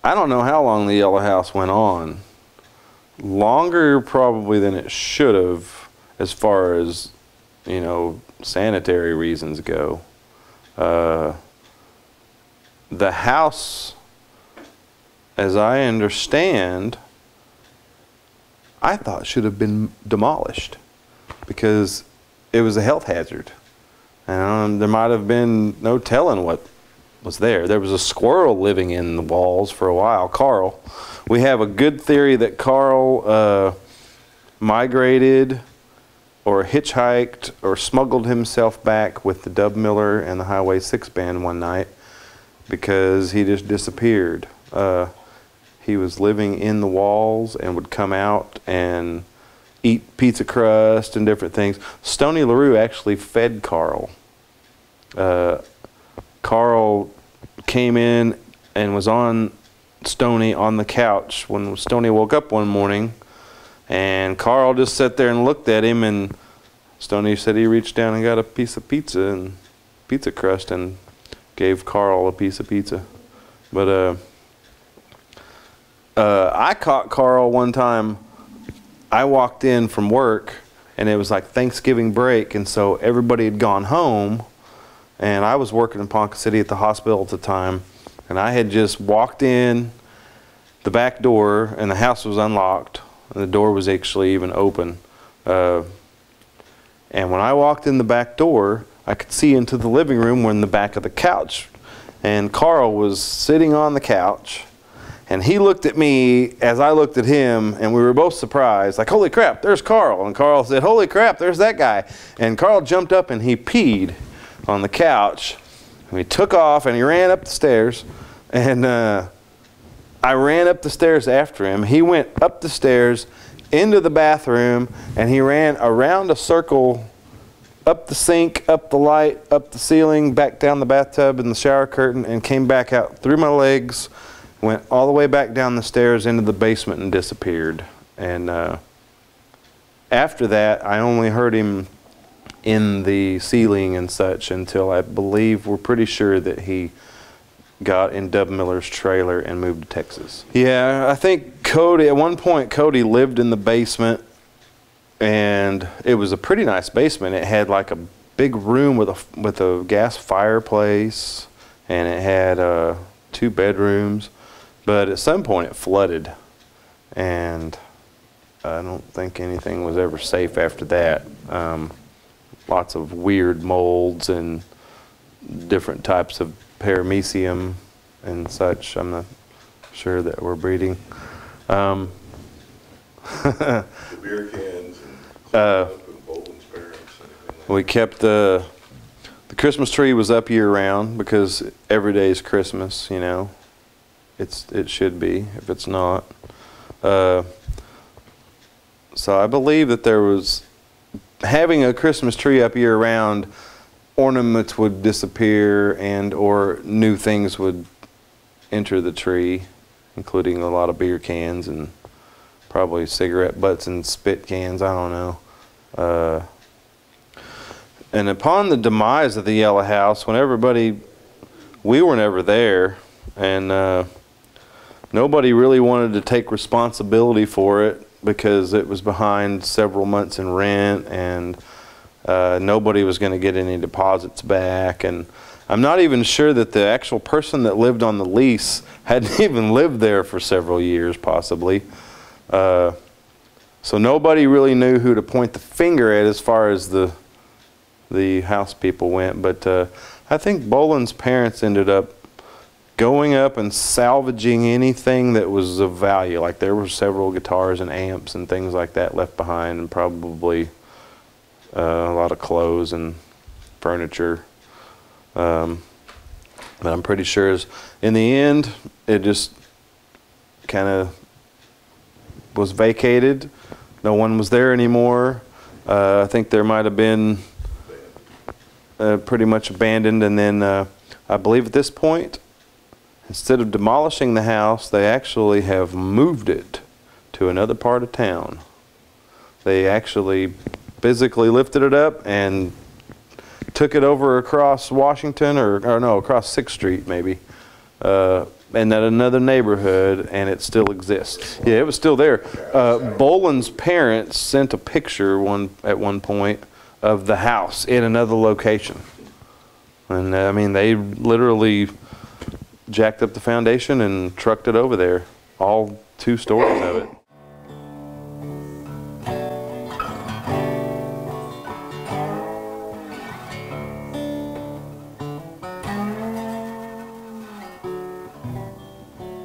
I don't know how long the yellow house went on. Longer probably than it should have, as far as, you know, sanitary reasons go. The house, as I understand, I thought should have been demolished because it was a health hazard. And there might have been no telling what was there. There was a squirrel living in the walls for a while, Carl. We have a good theory that Carl migrated or hitchhiked or smuggled himself back with the Dub Miller and the Highway 6 band one night because he just disappeared. He was living in the walls and would come out and eat pizza crust and different things. Stoney LaRue actually fed Carl. Carl came in and was on Stoney on the couch when Stoney woke up one morning, and Carl just sat there and looked at him, and Stoney said he reached down and got a piece of pizza and pizza crust and gave Carl a piece of pizza. But I caught Carl one time. I walked in from work and it was like Thanksgiving break, and so everybody had gone home, and I was working in Ponca City at the hospital at the time, and I had just walked in the back door and the house was unlocked and the door was actually even open. And when I walked in the back door, I could see into the living room. We're in the back of the couch, and Carl was sitting on the couch, and he looked at me as I looked at him, and we were both surprised, like, holy crap, there's Carl. And Carl said, holy crap, there's that guy. And Carl jumped up and he peed on the couch, and he took off and he ran up the stairs, and I ran up the stairs after him. He went up the stairs into the bathroom, and he ran around a circle, up the sink, up the light, up the ceiling, back down the bathtub and the shower curtain, and came back out through my legs, went all the way back down the stairs into the basement and disappeared. And after that, I only heard him in the ceiling and such until I believe, we're pretty sure that he got in Dub Miller's trailer and moved to Texas. Yeah, I think Cody, at one point Cody lived in the basement, and it was a pretty nice basement. It had like a big room with a gas fireplace, and it had 2 bedrooms, but at some point it flooded, and I don't think anything was ever safe after that. Lots of weird molds and different types of paramecium and such. I'm not sure that we're breeding. The beer cans and Boland's parents. We kept the Christmas tree was up year round because every day is Christmas, you know. It should be if it's not. So I believe that there was, having a Christmas tree up year round, ornaments would disappear and or new things would enter the tree, including a lot of beer cans and probably cigarette butts and spit cans, I don't know. And upon the demise of the yellow house, when we were never there, and nobody really wanted to take responsibility for it because it was behind several months in rent, and nobody was going to get any deposits back. And I'm not even sure that the actual person that lived on the lease hadn't even lived there for several years, possibly. So nobody really knew who to point the finger at as far as the house people went. But I think Boland's parents ended up going up and salvaging anything that was of value. Like there were several guitars and amps and things like that left behind, and probably a lot of clothes and furniture. But I'm pretty sure in the end it just kind of was vacated. No one was there anymore. I think there might have been pretty much abandoned, and then I believe at this point, instead of demolishing the house, they actually have moved it to another part of town. They actually physically lifted it up and took it over across Washington, or no, across 6th Street maybe, in another neighborhood, and it still exists. Yeah, it was still there. Boland's parents sent a picture at one point of the house in another location. And I mean, they literally jacked up the foundation and trucked it over there, all 2 stories of it.